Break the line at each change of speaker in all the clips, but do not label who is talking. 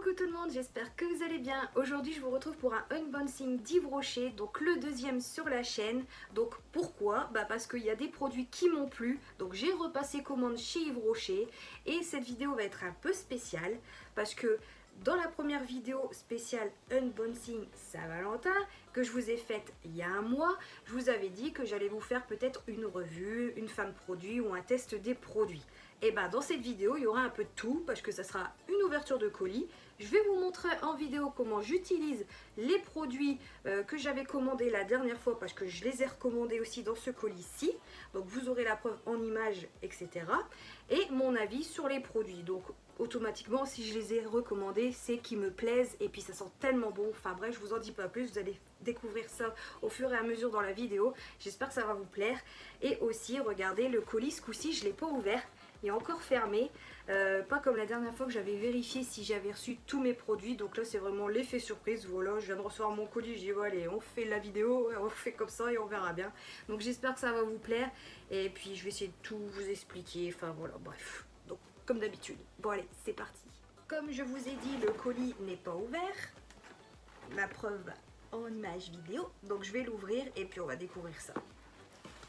Coucou tout le monde, j'espère que vous allez bien. Aujourd'hui je vous retrouve pour un unboxing d'Yves Rocher, donc le deuxième sur la chaîne. Donc pourquoi? Parce qu'il y a des produits qui m'ont plu, donc j'ai repassé commande chez Yves Rocher. Et cette vidéo va être un peu spéciale parce que dans la première vidéo spéciale unboxing Saint-Valentin que je vous ai faite il y a un mois, je vous avais dit que j'allais vous faire peut-être une revue, une fin de produit ou un test des produits. Et dans cette vidéo il y aura un peu de tout parce que ça sera une ouverture de colis. Je vais vous montrer en vidéo comment j'utilise les produits que j'avais commandés la dernière fois parce que je les ai recommandés aussi dans ce colis-ci. Donc vous aurez la preuve en images, etc. Et mon avis sur les produits. Donc automatiquement si je les ai recommandés c'est qu'ils me plaisent et puis ça sent tellement bon. Enfin bref, je vous en dis pas plus, vous allez découvrir ça au fur et à mesure dans la vidéo. J'espère que ça va vous plaire. Et aussi regardez le colis, ce coup-ci je ne l'ai pas ouvert. Il est encore fermé, pas comme la dernière fois que j'avais vérifié si j'avais reçu tous mes produits. Donc là c'est vraiment l'effet surprise. Voilà, je viens de recevoir mon colis, j'ai dit bon, allez on fait la vidéo, on fait comme ça et on verra bien. Donc j'espère que ça va vous plaire et puis je vais essayer de tout vous expliquer, enfin voilà, bref, donc comme d'habitude. Bon allez, c'est parti. Comme je vous ai dit, le colis n'est pas ouvert, la preuve en image vidéo, donc je vais l'ouvrir et puis on va découvrir ça.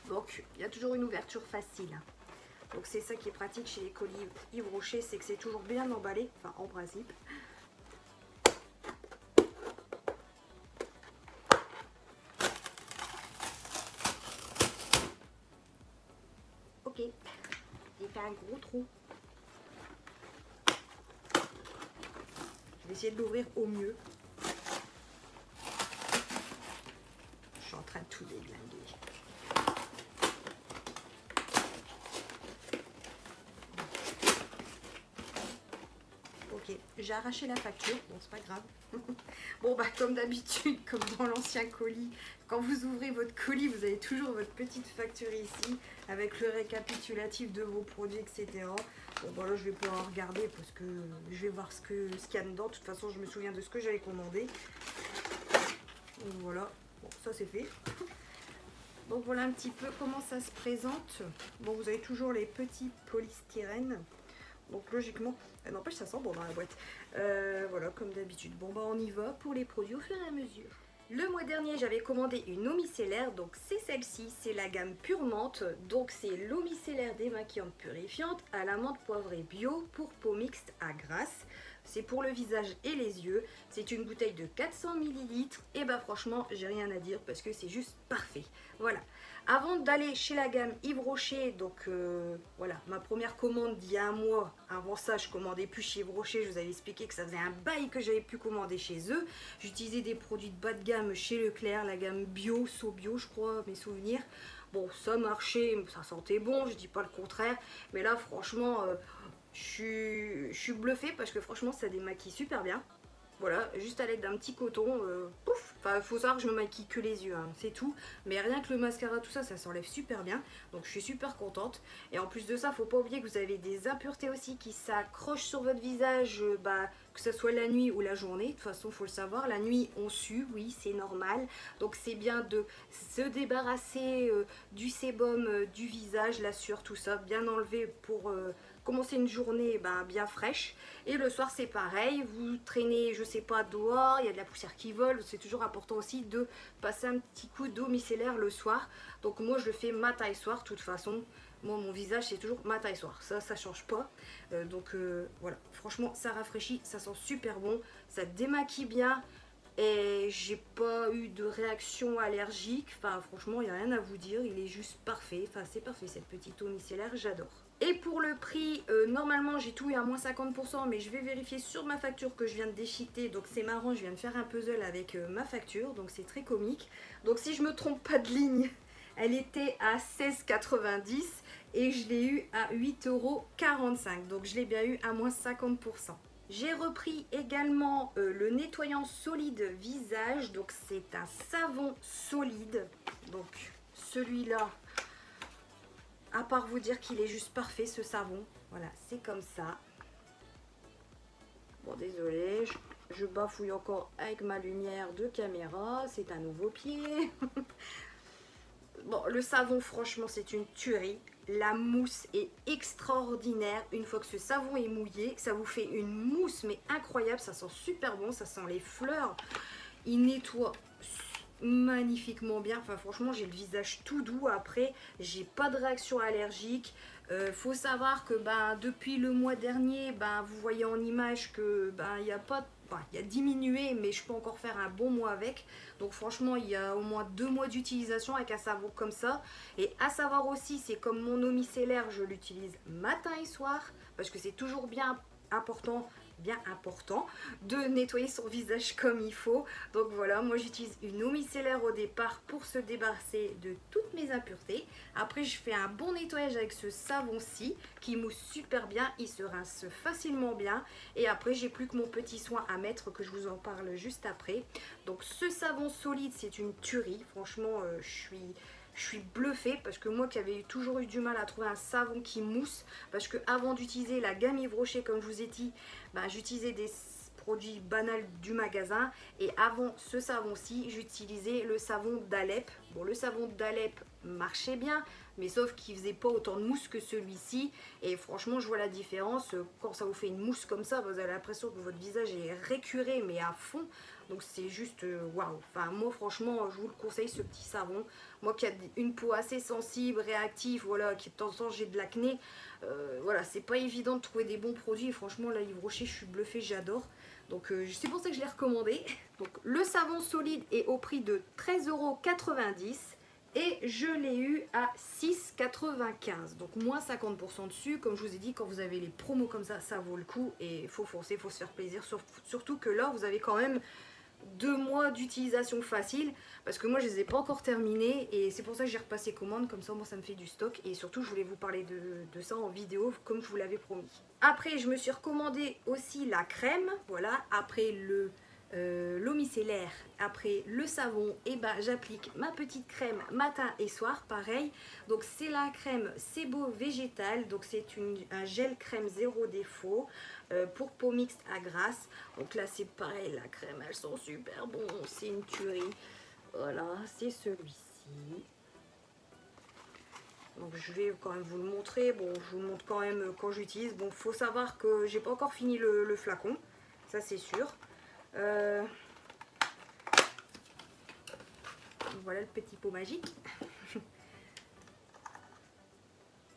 Donc il y a toujours une ouverture facile. Donc c'est ça qui est pratique chez les colis Yves Rocher, c'est que c'est toujours bien emballé, enfin en principe. Ok, il fait un gros trou. Je vais essayer de l'ouvrir au mieux. Je suis en train de tout déglinguer. Ok, j'ai arraché la facture, bon c'est pas grave. Bon comme d'habitude, comme dans l'ancien colis, quand vous ouvrez votre colis, vous avez toujours votre petite facture ici, avec le récapitulatif de vos produits, etc. Bon là je vais pouvoir regarder parce que je vais voir ce qu'il y a dedans. De toute façon je me souviens de ce que j'avais commandé. Donc voilà, bon ça c'est fait. Donc voilà un petit peu comment ça se présente. Bon vous avez toujours les petits polystyrènes. Donc logiquement, n'empêche ça sent bon dans la boîte. Voilà comme d'habitude. Bon on y va pour les produits au fur et à mesure. Le mois dernier j'avais commandé une eau micellaire, donc c'est celle-ci, c'est la gamme Pure Menthe. Donc c'est l'eau micellaire démaquillante purifiante à la menthe poivrée bio pour peau mixte à grasse. C'est pour le visage et les yeux. C'est une bouteille de 400 ml. Et franchement, j'ai rien à dire parce que c'est juste parfait. Voilà. Avant d'aller chez la gamme Yves Rocher, donc voilà, ma première commande d'il y a un mois. Avant ça, je commandais plus chez Yves Rocher. Je vous avais expliqué que ça faisait un bail que j'avais pu commander chez eux. J'utilisais des produits de bas de gamme chez Leclerc, la gamme bio, So-Bio, je crois, mes souvenirs. Bon, ça marchait, ça sentait bon, je dis pas le contraire. Mais là, franchement... je suis bluffée parce que franchement ça démaquille super bien. Voilà, juste à l'aide d'un petit coton, pouf. Enfin, il faut savoir que je me maquille que les yeux, hein, c'est tout. Mais rien que le mascara, tout ça, ça s'enlève super bien. Donc je suis super contente. Et en plus de ça, faut pas oublier que vous avez des impuretés aussi qui s'accrochent sur votre visage, que ce soit la nuit ou la journée. De toute façon, faut le savoir, la nuit on sue, oui, c'est normal. Donc c'est bien de se débarrasser du sébum, du visage, la sueur, tout ça, bien enlevé pour... commencer une journée bien fraîche. Et le soir c'est pareil, vous traînez je sais pas dehors, il y a de la poussière qui vole, c'est toujours important aussi de passer un petit coup d'eau micellaire le soir. Donc moi je le fais matin et soir, de toute façon moi mon visage c'est toujours matin et soir, ça change pas. Voilà, franchement ça rafraîchit, ça sent super bon, ça démaquille bien. Et j'ai pas eu de réaction allergique, enfin franchement il n'y a rien à vous dire, il est juste parfait, enfin c'est parfait cette petite eau micellaire, j'adore. Et pour le prix, normalement j'ai tout eu à moins 50%, mais je vais vérifier sur ma facture que je viens de déchiqueter. Donc c'est marrant, je viens de faire un puzzle avec ma facture, donc c'est très comique. Donc si je me trompe pas de ligne, elle était à 16,90 et je l'ai eu à 8,45 €. Donc je l'ai bien eu à moins 50%. J'ai repris également le nettoyant solide visage, donc c'est un savon solide. Donc celui-là, à part vous dire qu'il est juste parfait ce savon, voilà c'est comme ça. Bon désolé, je bafouille encore avec ma lumière de caméra, c'est un nouveau pied. Bon, le savon, franchement, c'est une tuerie. La mousse est extraordinaire. Une fois que ce savon est mouillé, ça vous fait une mousse, mais incroyable. Ça sent super bon, ça sent les fleurs. Il nettoie magnifiquement bien. Enfin, franchement, j'ai le visage tout doux. Après, j'ai pas de réaction allergique. Faut savoir que depuis le mois dernier, vous voyez en image que il y a pas, il y a diminué, mais je peux encore faire un bon mois avec. Donc franchement, il y a au moins 2 mois d'utilisation avec un savon comme ça. Et à savoir aussi, c'est comme mon eau micellaire, je l'utilise matin et soir parce que c'est toujours bien important de nettoyer son visage comme il faut. Donc voilà, moi j'utilise une eau micellaire au départ pour se débarrasser de toutes mes impuretés. Après je fais un bon nettoyage avec ce savon-ci qui mousse super bien, il se rince facilement bien. Et après j'ai plus que mon petit soin à mettre que je vous en parle juste après. Donc ce savon solide c'est une tuerie, franchement je suis bluffée parce que moi qui avais toujours eu du mal à trouver un savon qui mousse, parce que avant d'utiliser la gamme Yves Rocher comme je vous ai dit, j'utilisais des produits banals du magasin, et avant ce savon-ci j'utilisais le savon d'Alep. Bon, le savon d'Alep marchait bien, mais sauf qu'il faisait pas autant de mousse que celui-ci, et franchement je vois la différence. Quand ça vous fait une mousse comme ça, vous avez l'impression que votre visage est récuré mais à fond. Donc c'est juste waouh. Enfin moi franchement je vous le conseille, ce petit savon. Moi qui a une peau assez sensible, réactive, voilà, qui de temps en temps j'ai de l'acné, voilà, c'est pas évident de trouver des bons produits. Et franchement là Yves Rocher, je suis bluffée, j'adore. Donc c'est pour ça que je l'ai recommandé. Donc le savon solide est au prix de 13,90 € et je l'ai eu à 6,95 €. Donc moins 50% dessus. Comme je vous ai dit, quand vous avez les promos comme ça vaut le coup et il faut foncer, il faut se faire plaisir. Surtout que là vous avez quand même 2 mois d'utilisation facile, parce que moi je les ai pas encore terminés et c'est pour ça que j'ai repassé commande, comme ça moi ça me fait du stock. Et surtout je voulais vous parler de ça en vidéo comme je vous l'avais promis. Après je me suis recommandé aussi la crème, voilà, après l'eau micellaire, après le savon, et j'applique ma petite crème matin et soir, pareil. Donc c'est la crème Sebo végétal, donc c'est un gel crème zéro défaut pour peau mixte à grasse. Donc là c'est pareil, la crème elle sent super bon, c'est une tuerie. Voilà, c'est celui-ci. Donc je vais quand même vous le montrer. Bon, je vous le montre quand même quand j'utilise. Bon, faut savoir que j'ai pas encore fini le flacon, ça c'est sûr. Voilà le petit pot magique.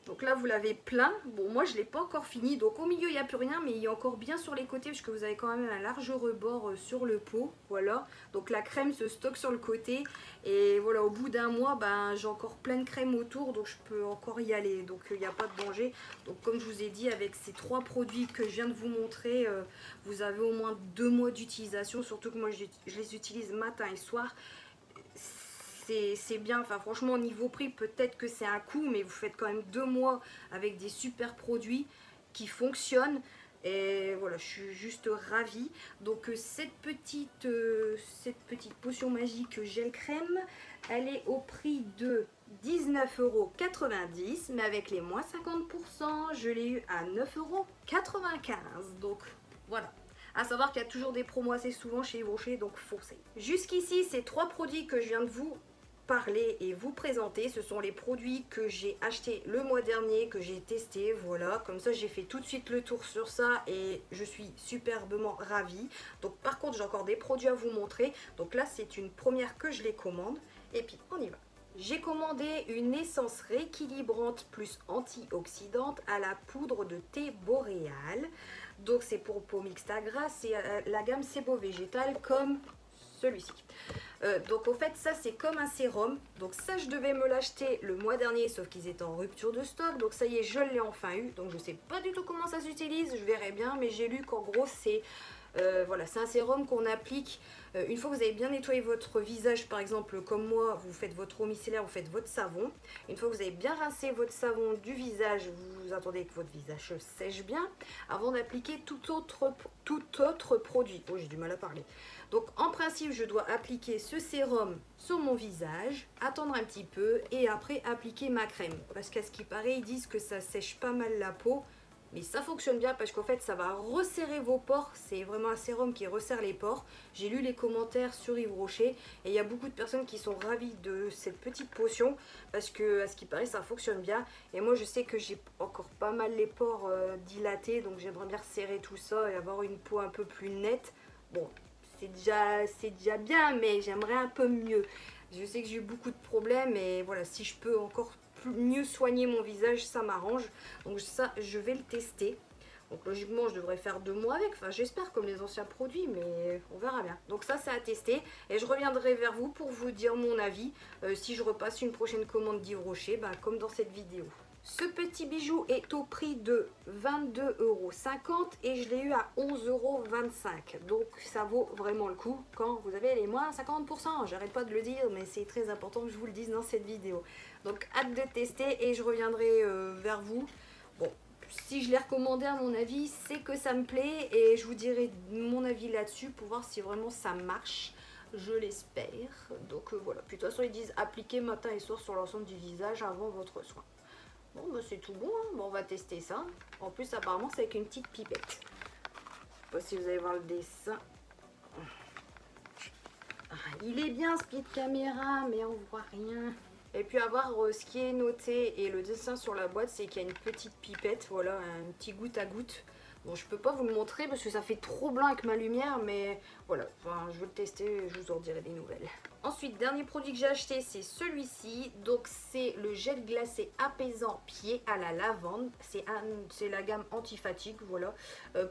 Donc là vous l'avez plein. Bon, moi je l'ai pas encore fini, donc au milieu il n'y a plus rien, mais il est encore bien sur les côtés parce que vous avez quand même un large rebord sur le pot. Voilà, donc la crème se stocke sur le côté, et voilà, au bout d'un mois j'ai encore plein de crème autour, donc je peux encore y aller, donc il n'y a pas de danger. Donc comme je vous ai dit, avec ces 3 produits que je viens de vous montrer, vous avez au moins 2 mois d'utilisation, surtout que moi je les utilise matin et soir. C'est bien, enfin franchement au niveau prix peut-être que c'est un coût, mais vous faites quand même 2 mois avec des super produits qui fonctionnent, et voilà, je suis juste ravie. Donc cette petite potion magique gel crème, elle est au prix de 19,90 €, mais avec les moins 50%, je l'ai eu à 9,95 €. Donc voilà. À savoir qu'il y a toujours des promos assez souvent chez Yves Rocher, donc foncez. Jusqu'ici, ces 3 produits que je viens de vous parler et vous présenter, ce sont les produits que j'ai achetés le mois dernier, que j'ai testé. Voilà, comme ça j'ai fait tout de suite le tour sur ça et je suis superbement ravie. Donc par contre j'ai encore des produits à vous montrer. Donc là c'est une première que je les commande, et puis on y va. J'ai commandé une essence rééquilibrante plus antioxydante à la poudre de thé boréal. Donc c'est pour peau mixte à grasse, c'est la gamme Sebo végétal comme celui-ci. Donc en fait ça c'est comme un sérum. Donc ça je devais me l'acheter le mois dernier, sauf qu'ils étaient en rupture de stock. Donc ça y est, je l'ai enfin eu. Donc je sais pas du tout comment ça s'utilise, je verrai bien, mais j'ai lu qu'en gros c'est voilà, c'est un sérum qu'on applique une fois que vous avez bien nettoyé votre visage. Par exemple comme moi, vous faites votre eau micellaire, vous faites votre savon. Une fois que vous avez bien rincé votre savon du visage, vous attendez que votre visage sèche bien avant d'appliquer tout autre produit. Oh, j'ai du mal à parler. Donc en principe je dois appliquer ce sérum sur mon visage, attendre un petit peu et après appliquer ma crème, parce qu'à ce qui paraît ils disent que ça sèche pas mal la peau. Mais ça fonctionne bien parce qu'en fait ça va resserrer vos pores. C'est vraiment un sérum qui resserre les pores. J'ai lu les commentaires sur Yves Rocher et il y a beaucoup de personnes qui sont ravies de cette petite potion parce que à ce qui paraît ça fonctionne bien. Et moi je sais que j'ai encore pas mal les pores dilatés, donc j'aimerais bien resserrer tout ça et avoir une peau un peu plus nette. Bon, c'est déjà bien, mais j'aimerais un peu mieux. Je sais que j'ai eu beaucoup de problèmes et voilà, si je peux encore mieux soigner mon visage, ça m'arrange. Donc ça, je vais le tester. Donc logiquement, je devrais faire 2 mois avec. Enfin, j'espère comme les anciens produits, mais on verra bien. Donc ça, c'est à tester. Et je reviendrai vers vous pour vous dire mon avis. Si je repasse une prochaine commande d'Yves Rocher, bah, comme dans cette vidéo. Ce petit bijou est au prix de 22,50 € et je l'ai eu à 11,25 €. Donc ça vaut vraiment le coup quand vous avez les moins 50%. J'arrête pas de le dire, mais c'est très important que je vous le dise dans cette vidéo. Donc hâte de tester et je reviendrai vers vous. Bon, si je l'ai recommandé à mon avis, c'est que ça me plaît et je vous dirai mon avis là-dessus pour voir si vraiment ça marche. Je l'espère. Donc voilà. Puis de toute façon, ils disent appliquer matin et soir sur l'ensemble du visage avant votre soin. Bon, bah c'est tout bon, hein. Bon, on va tester ça. En plus, apparemment, c'est avec une petite pipette. Je sais pas si vous allez voir le dessin. Ah, il est bien, speed caméra, mais on voit rien. Et puis, à voir ce qui est noté et le dessin sur la boîte, c'est qu'il y a une petite pipette, voilà, un petit goutte à goutte. Bon, je peux pas vous le montrer parce que ça fait trop blanc avec ma lumière, mais voilà, enfin, je vais le tester et je vous en dirai des nouvelles. Ensuite, dernier produit que j'ai acheté, c'est celui-ci. Donc, c'est le gel glacé apaisant pied à la lavande. C'est la gamme anti-fatigue, voilà,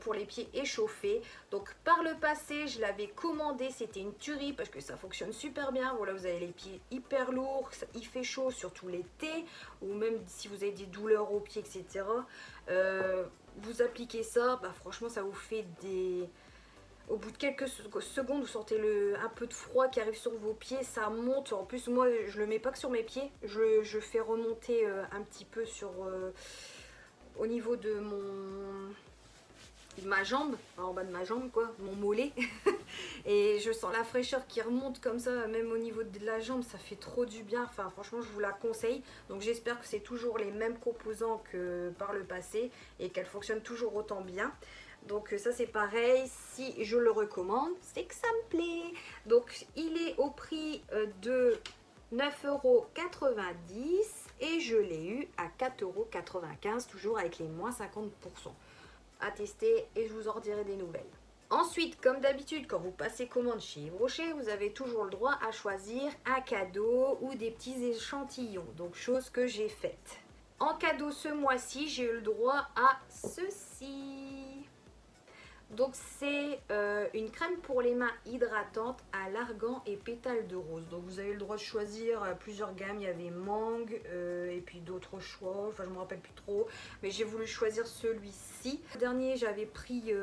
pour les pieds échauffés. Donc, par le passé, je l'avais commandé. C'était une tuerie parce que ça fonctionne super bien. Voilà, vous avez les pieds hyper lourds. Il fait chaud, surtout l'été. Ou même si vous avez des douleurs aux pieds, etc. Vous appliquez ça, bah franchement ça vous fait des... Au bout de quelques secondes, vous sentez un peu de froid qui arrive sur vos pieds, ça monte. En plus, moi, je le mets pas que sur mes pieds, je fais remonter un petit peu au niveau de ma jambe, enfin, en bas de ma jambe quoi, mon mollet. Et je sens la fraîcheur qui remonte comme ça, même au niveau de la jambe, ça fait trop du bien. Enfin franchement, je vous la conseille. Donc j'espère que c'est toujours les mêmes composants que par le passé et qu'elle fonctionne toujours autant bien. Donc ça c'est pareil, si je le recommande, c'est que ça me plaît. Donc il est au prix de 9,90 € et je l'ai eu à 4,95 €, toujours avec les moins 50%. À tester et je vous en redirai des nouvelles. Ensuite, comme d'habitude, quand vous passez commande chez Yves Rocher, vous avez toujours le droit à choisir un cadeau ou des petits échantillons. Donc, chose que j'ai faite. En cadeau ce mois-ci, j'ai eu le droit à ceci. Donc c'est une crème pour les mains hydratante à l'argan et pétales de rose. Donc vous avez le droit de choisir plusieurs gammes. Il y avait mangue et puis d'autres choix. Enfin je ne me rappelle plus trop. Mais j'ai voulu choisir celui-ci. Le dernier j'avais pris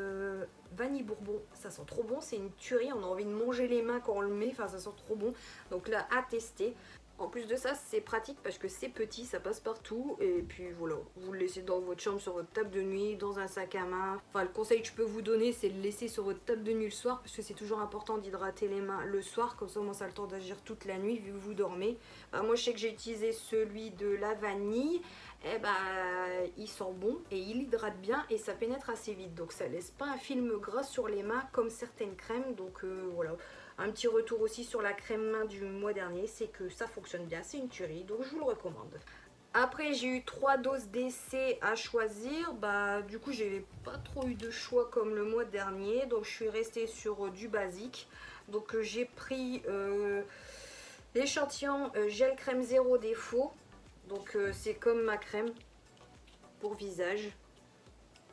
vanille bourbon. Ça sent trop bon. C'est une tuerie. On a envie de manger les mains quand on le met. Enfin ça sent trop bon. Donc là à tester. En plus de ça, c'est pratique parce que c'est petit, ça passe partout. Et puis voilà, vous le laissez dans votre chambre, sur votre table de nuit, dans un sac à main. Enfin, le conseil que je peux vous donner, c'est de le laisser sur votre table de nuit le soir. Parce que c'est toujours important d'hydrater les mains le soir. Comme ça, au moins, ça a le temps d'agir toute la nuit vu que vous dormez. Moi, je sais que j'ai utilisé celui de la vanille. Eh ben, il sent bon et il hydrate bien et ça pénètre assez vite. Donc, ça laisse pas un film gras sur les mains comme certaines crèmes. Donc, voilà. Un petit retour aussi sur la crème main du mois dernier, c'est que ça fonctionne bien, c'est une tuerie, donc je vous le recommande. Après j'ai eu 3 doses d'essai à choisir, bah du coup j'ai pas trop eu de choix comme le mois dernier, donc je suis restée sur du basique. Donc j'ai pris l'échantillon gel crème zéro défaut, donc c'est comme ma crème pour visage.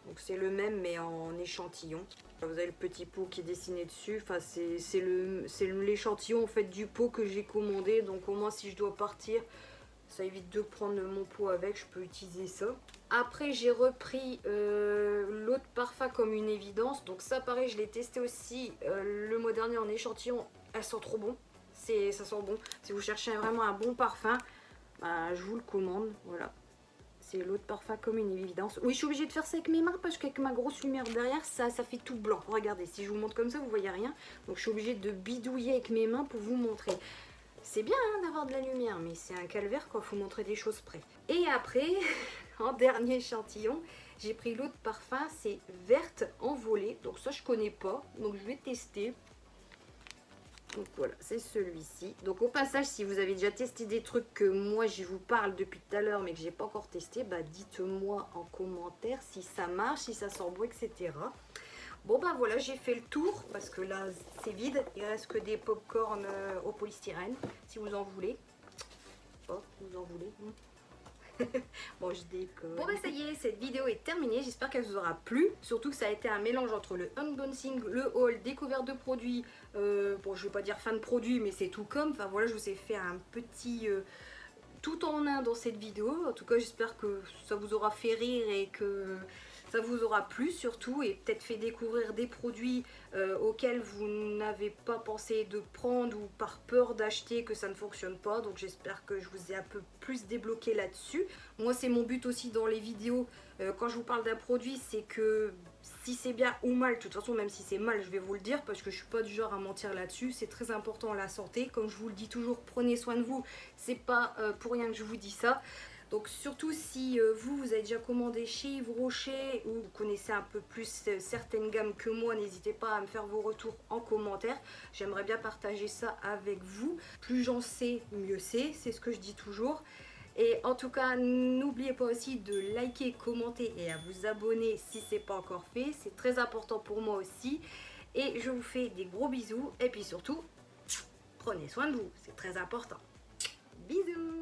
Donc c'est le même mais en échantillon. Vous avez le petit pot qui est dessiné dessus. Enfin c'est l'échantillon en fait du pot que j'ai commandé. Donc au moins si je dois partir, ça évite de prendre mon pot avec. Je peux utiliser ça. Après j'ai repris l'eau de parfum comme une évidence. Donc ça pareil je l'ai testé aussi le mois dernier en échantillon. Elle sent trop bon. Ça sent bon. Si vous cherchez vraiment un bon parfum, bah, je vous le commande. Voilà. C'est l'eau de parfum comme une évidence. Oui, je suis obligée de faire ça avec mes mains parce qu'avec ma grosse lumière derrière, ça fait tout blanc. Regardez, si je vous montre comme ça, vous voyez rien. Donc je suis obligée de bidouiller avec mes mains pour vous montrer. C'est bien hein, d'avoir de la lumière, mais c'est un calvaire quand il faut montrer des choses près. Et après, en dernier échantillon, J'ai pris l'autre parfum, c'est Verte Envolée. Donc ça je connais pas, donc je vais tester. Donc voilà, c'est celui-ci. Donc au passage, si vous avez déjà testé des trucs que moi je vous parle depuis tout à l'heure mais que j'ai pas encore testé, bah dites-moi en commentaire si ça marche, si ça sent bon, etc. Bon bah voilà, j'ai fait le tour parce que là c'est vide. Il reste que des pop-corn au polystyrène si vous en voulez. Oh, vous en voulez. Bon, je déconne. Bon bah ça y est, cette vidéo est terminée, j'espère qu'elle vous aura plu. Surtout que ça a été un mélange entre le unboxing, le haul, découverte de produits. Bon, je vais pas dire fin de produit, mais c'est tout comme. Enfin voilà, je vous ai fait un petit tout en un dans cette vidéo. En tout cas, j'espère que ça vous aura fait rire et que ça vous aura plu surtout, et peut-être fait découvrir des produits auxquels vous n'avez pas pensé de prendre ou par peur d'acheter que ça ne fonctionne pas. Donc j'espère que je vous ai un peu plus débloqué là-dessus. Moi c'est mon but aussi dans les vidéos, quand je vous parle d'un produit, c'est que si c'est bien ou mal, de toute façon même si c'est mal je vais vous le dire parce que je suis pas du genre à mentir là-dessus. C'est très important la santé, comme je vous le dis toujours, prenez soin de vous, c'est pas pour rien que je vous dis ça. Donc surtout si vous avez déjà commandé chez Yves Rocher ou vous connaissez un peu plus certaines gammes que moi, n'hésitez pas à me faire vos retours en commentaire. J'aimerais bien partager ça avec vous. Plus j'en sais, mieux c'est ce que je dis toujours. Et en tout cas, n'oubliez pas aussi de liker, commenter et à vous abonner si ce n'est pas encore fait. C'est très important pour moi aussi. Et je vous fais des gros bisous. Et puis surtout, prenez soin de vous, c'est très important. Bisous!